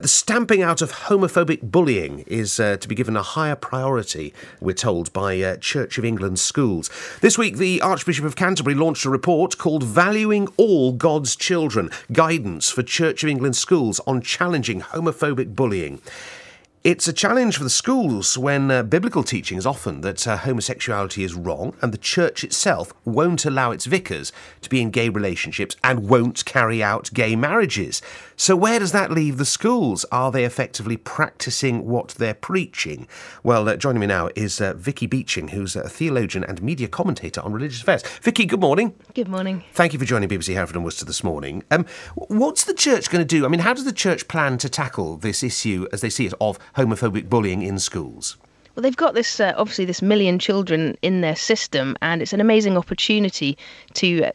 The stamping out of homophobic bullying is to be given a higher priority, we're told, by Church of England schools. This week, the Archbishop of Canterbury launched a report called Valuing All God's Children, Guidance for Church of England Schools on Challenging Homophobic Bullying. It's a challenge for the schools when biblical teaching is often that homosexuality is wrong and the church itself won't allow its vicars to be in gay relationships and won't carry out gay marriages. So where does that leave the schools? Are they effectively practising what they're preaching? Well, joining me now is Vicky Beeching, who's a theologian and media commentator on religious affairs. Vicky, good morning. Good morning. Thank you for joining BBC Hereford Worcester this morning. What's the church going to do? I mean, how does the church plan to tackle this issue, as they see it, of homophobic bullying in schools? Well, they've got this, obviously, this million children in their system, and it's an amazing opportunity to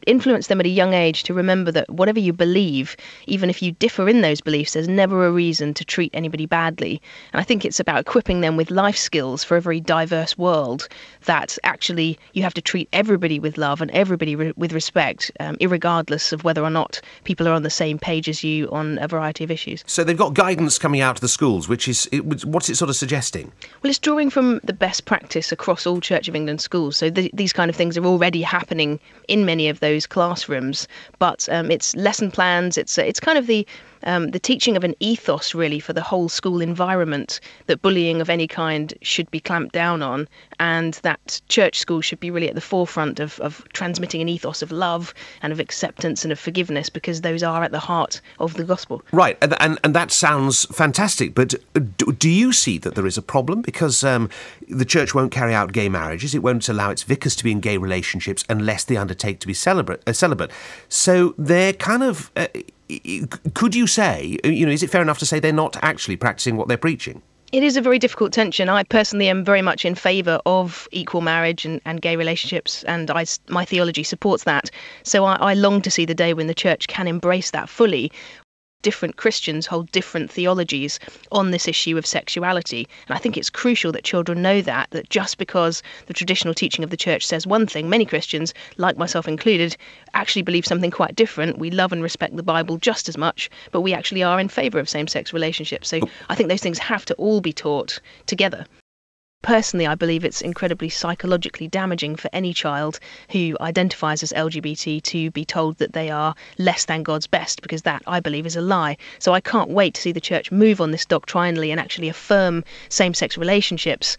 influence them at a young age to remember that whatever you believe, even if you differ in those beliefs, there's never a reason to treat anybody badly. And I think it's about equipping them with life skills for a very diverse world, that actually you have to treat everybody with love and everybody with respect, irregardless of whether or not people are on the same page as you on a variety of issues. So they've got guidance coming out to the schools, what's it sort of suggesting? Well, it's drawing from the best practice across all Church of England schools. So these kind of things are already happening in many of those classrooms. But it's lesson plans. It's kind of the teaching of an ethos, really, for the whole school environment, that bullying of any kind should be clamped down on, and that church schools should be really at the forefront of transmitting an ethos of love and of acceptance and of forgiveness, because those are at the heart of the gospel. Right, and that sounds fantastic, but do you see that there is a problem? Because the church won't carry out gay marriages, it won't allow its vicars to be in gay relationships unless they undertake to be celibate. So they're kind of... could you say, is it fair enough to say they're not actually practising what they're preaching? It is a very difficult tension. I personally am very much in favour of equal marriage and gay relationships, and my theology supports that. So I long to see the day when the church can embrace that fully. Different Christians hold different theologies on this issue of sexuality. And I think it's crucial that children know that just because the traditional teaching of the church says one thing, many Christians, like myself included, actually believe something quite different. We love and respect the Bible just as much, but we actually are in favour of same-sex relationships. So I think those things have to all be taught together. Personally, I believe it's incredibly psychologically damaging for any child who identifies as LGBT to be told that they are less than God's best, because that, I believe, is a lie. So I can't wait to see the church move on this doctrinally and actually affirm same-sex relationships